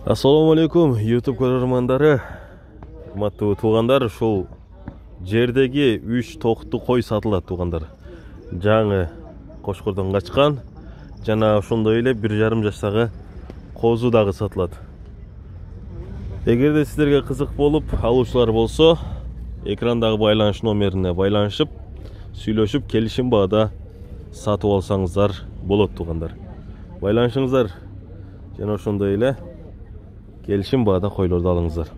Assalamu alaikum YouTube көрермандары. Урматтуу туугандар, ушул жердеги 3 токту кой сатылат туугандар. Жаңы Кошкордон качкан жана ошондой эле 1,5 жаштагы козу дагы сатылат. Эгерде сиздерге кызык болуп алуучулар болсо, экрандагы байланыш номерине байланышып, сүйлөшүп келишим баада сатып алсаңыздар болот туугандар. Байланышыңыздар жана ошондой эле келишим баада койлорду алыңыздар.